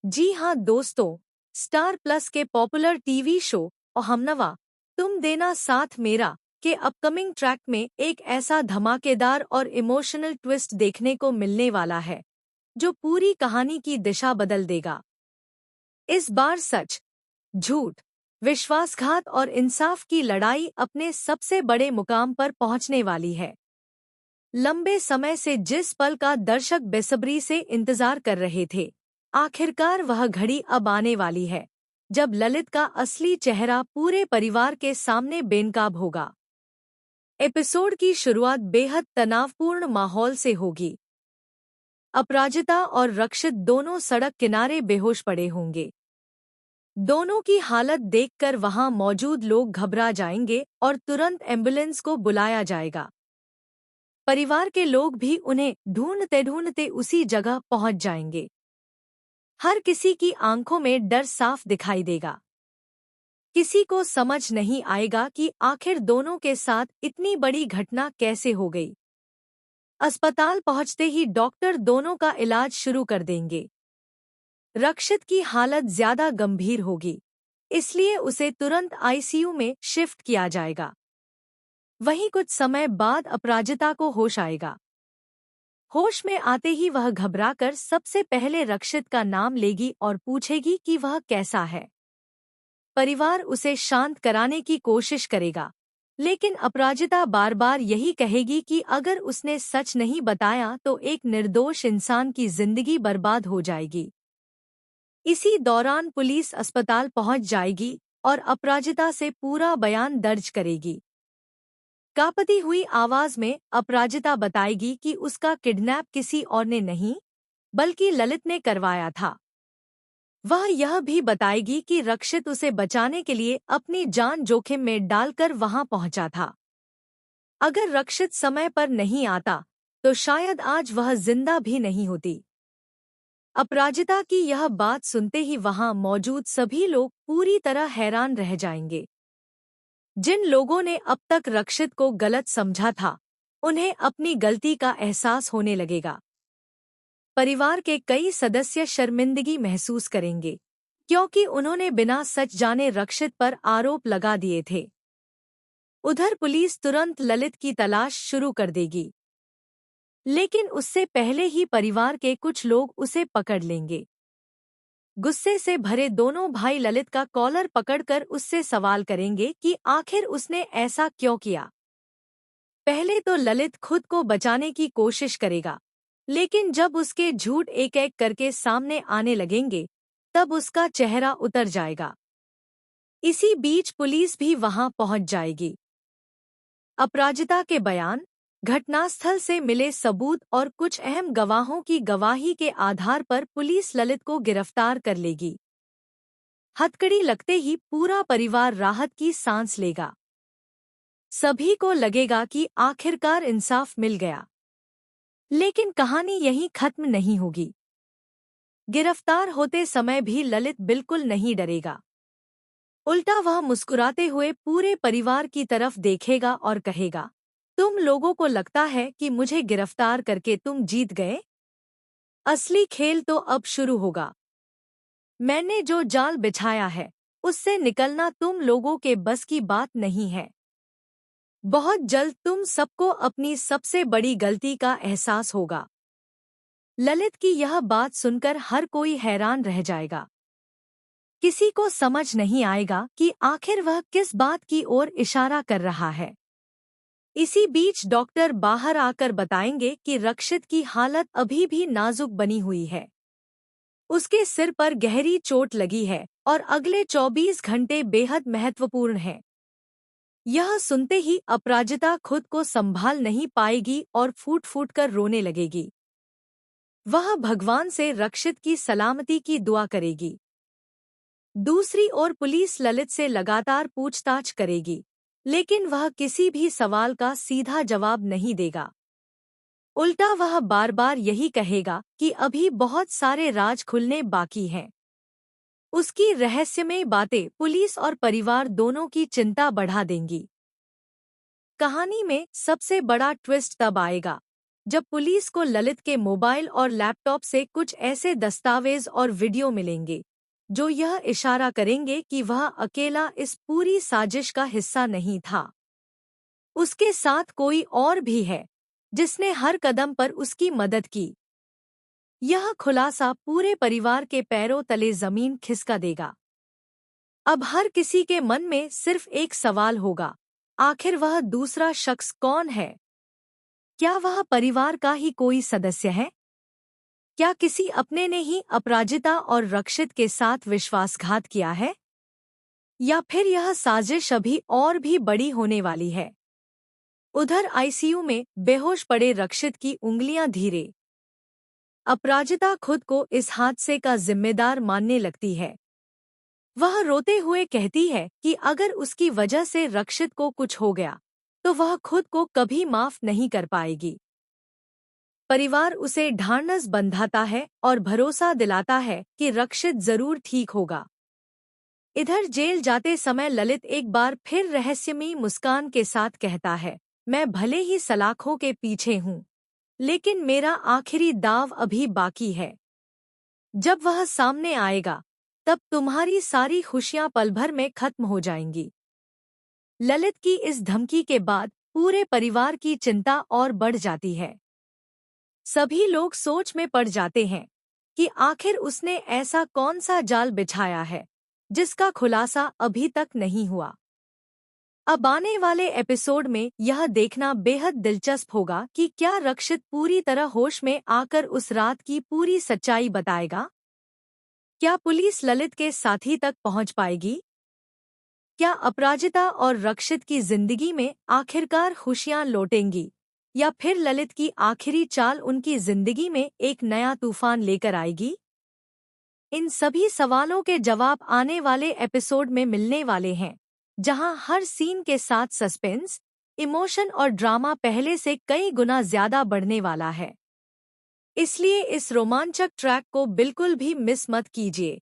जी हाँ दोस्तों, star plus के पॉपुलर टीवी शो और हमनवा तुम देना साथ मेरा के अपकमिंग ट्रैक में एक ऐसा धमाकेदार और इमोशनल ट्विस्ट देखने को मिलने वाला है जो पूरी कहानी की दिशा बदल देगा। इस बार सच, झूठ, विश्वासघात और इंसाफ की लड़ाई अपने सबसे बड़े मुकाम पर पहुंचने वाली है। लंबे समय से जिस पल का दर्शक बेसब्री से इंतजार कर रहे थे, आखिरकार वह घड़ी अब आने वाली है जब ललित का असली चेहरा पूरे परिवार के सामने बेनकाब होगा। एपिसोड की शुरुआत बेहद तनावपूर्ण माहौल से होगी। अपराजिता और रक्षित दोनों सड़क किनारे बेहोश पड़े होंगे। दोनों की हालत देखकर वहां मौजूद लोग घबरा जाएंगे और तुरंत एम्बुलेंस को बुलाया जाएगा। परिवार के लोग भी उन्हें ढूंढते ढूंढते उसी जगह पहुंच जाएंगे। हर किसी की आंखों में डर साफ दिखाई देगा। किसी को समझ नहीं आएगा कि आखिर दोनों के साथ इतनी बड़ी घटना कैसे हो गई। अस्पताल पहुंचते ही डॉक्टर दोनों का इलाज शुरू कर देंगे। रक्षित की हालत ज्यादा गंभीर होगी, इसलिए उसे तुरंत आईसीयू में शिफ्ट किया जाएगा। वहीं कुछ समय बाद अपराजिता को होश आएगा। होश में आते ही वह घबराकर सबसे पहले रक्षित का नाम लेगी और पूछेगी कि वह कैसा है। परिवार उसे शांत कराने की कोशिश करेगा, लेकिन अपराजिता बार बार यही कहेगी कि अगर उसने सच नहीं बताया तो एक निर्दोष इंसान की जिंदगी बर्बाद हो जाएगी। इसी दौरान पुलिस अस्पताल पहुंच जाएगी और अपराजिता से पूरा बयान दर्ज करेगी। कांपती हुई आवाज में अपराजिता बताएगी कि उसका किडनैप किसी और ने नहीं, बल्कि ललित ने करवाया था। वह यह भी बताएगी कि रक्षित उसे बचाने के लिए अपनी जान जोखिम में डालकर वहां पहुंचा था। अगर रक्षित समय पर नहीं आता तो शायद आज वह जिंदा भी नहीं होती। अपराजिता की यह बात सुनते ही वहां मौजूद सभी लोग पूरी तरह हैरान रह जाएंगे। जिन लोगों ने अब तक रक्षित को गलत समझा था, उन्हें अपनी गलती का एहसास होने लगेगा। परिवार के कई सदस्य शर्मिंदगी महसूस करेंगे, क्योंकि उन्होंने बिना सच जाने रक्षित पर आरोप लगा दिए थे। उधर पुलिस तुरंत ललित की तलाश शुरू कर देगी, लेकिन उससे पहले ही परिवार के कुछ लोग उसे पकड़ लेंगे। गुस्से से भरे दोनों भाई ललित का कॉलर पकड़कर उससे सवाल करेंगे कि आखिर उसने ऐसा क्यों किया। पहले तो ललित खुद को बचाने की कोशिश करेगा, लेकिन जब उसके झूठ एक एक करके सामने आने लगेंगे, तब उसका चेहरा उतर जाएगा। इसी बीच पुलिस भी वहां पहुंच जाएगी। अपराजिता के बयान, घटनास्थल से मिले सबूत और कुछ अहम गवाहों की गवाही के आधार पर पुलिस ललित को गिरफ्तार कर लेगी। हथकड़ी लगते ही पूरा परिवार राहत की सांस लेगा। सभी को लगेगा कि आखिरकार इंसाफ मिल गया। लेकिन कहानी यहीं खत्म नहीं होगी। गिरफ्तार होते समय भी ललित बिल्कुल नहीं डरेगा। उल्टा वह मुस्कुराते हुए पूरे परिवार की तरफ देखेगा और कहेगा, तुम लोगों को लगता है कि मुझे गिरफ्तार करके तुम जीत गए? असली खेल तो अब शुरू होगा। मैंने जो जाल बिछाया है, उससे निकलना तुम लोगों के बस की बात नहीं है। बहुत जल्द तुम सबको अपनी सबसे बड़ी गलती का एहसास होगा। ललित की यह बात सुनकर हर कोई हैरान रह जाएगा। किसी को समझ नहीं आएगा कि आखिर वह किस बात की ओर इशारा कर रहा है। इसी बीच डॉक्टर बाहर आकर बताएंगे कि रक्षित की हालत अभी भी नाजुक बनी हुई है। उसके सिर पर गहरी चोट लगी है और अगले 24 घंटे बेहद महत्वपूर्ण हैं। यह सुनते ही अपराजिता खुद को संभाल नहीं पाएगी और फूट फूट कर रोने लगेगी। वह भगवान से रक्षित की सलामती की दुआ करेगी। दूसरी ओर पुलिस ललित से लगातार पूछताछ करेगी, लेकिन वह किसी भी सवाल का सीधा जवाब नहीं देगा। उल्टा वह बार बार यही कहेगा कि अभी बहुत सारे राज खुलने बाकी हैं। उसकी रहस्यमय बातें पुलिस और परिवार दोनों की चिंता बढ़ा देंगी। कहानी में सबसे बड़ा ट्विस्ट तब आएगा जब पुलिस को ललित के मोबाइल और लैपटॉप से कुछ ऐसे दस्तावेज और वीडियो मिलेंगे जो यह इशारा करेंगे कि वह अकेला इस पूरी साजिश का हिस्सा नहीं था। उसके साथ कोई और भी है जिसने हर कदम पर उसकी मदद की। यह खुलासा पूरे परिवार के पैरों तले जमीन खिसका देगा। अब हर किसी के मन में सिर्फ एक सवाल होगा, आखिर वह दूसरा शख्स कौन है? क्या वह परिवार का ही कोई सदस्य है? क्या किसी अपने ने ही अपराजिता और रक्षित के साथ विश्वासघात किया है? या फिर यह साजिश अभी और भी बड़ी होने वाली है? उधर आईसीयू में बेहोश पड़े रक्षित की उंगलियां धीरे। अपराजिता खुद को इस हादसे का जिम्मेदार मानने लगती है। वह रोते हुए कहती है कि अगर उसकी वजह से रक्षित को कुछ हो गया तो वह खुद को कभी माफ नहीं कर पाएगी। परिवार उसे ढाढ़स बंधाता है और भरोसा दिलाता है कि रक्षित जरूर ठीक होगा। इधर जेल जाते समय ललित एक बार फिर रहस्यमयी मुस्कान के साथ कहता है, मैं भले ही सलाखों के पीछे हूँ, लेकिन मेरा आखिरी दाव अभी बाकी है। जब वह सामने आएगा तब तुम्हारी सारी खुशियां पल भर में खत्म हो जाएंगी। ललित की इस धमकी के बाद पूरे परिवार की चिंता और बढ़ जाती है। सभी लोग सोच में पड़ जाते हैं कि आखिर उसने ऐसा कौन सा जाल बिछाया है जिसका खुलासा अभी तक नहीं हुआ। अब आने वाले एपिसोड में यह देखना बेहद दिलचस्प होगा कि क्या रक्षित पूरी तरह होश में आकर उस रात की पूरी सच्चाई बताएगा। क्या पुलिस ललित के साथी तक पहुंच पाएगी? क्या अपराजिता और रक्षित की जिंदगी में आखिरकार खुशियां लौटेंगी, या फिर ललित की आखिरी चाल उनकी जिंदगी में एक नया तूफान लेकर आएगी? इन सभी सवालों के जवाब आने वाले एपिसोड में मिलने वाले हैं, जहां हर सीन के साथ सस्पेंस, इमोशन और ड्रामा पहले से कई गुना ज्यादा बढ़ने वाला है। इसलिए इस रोमांचक ट्रैक को बिल्कुल भी मिस मत कीजिए।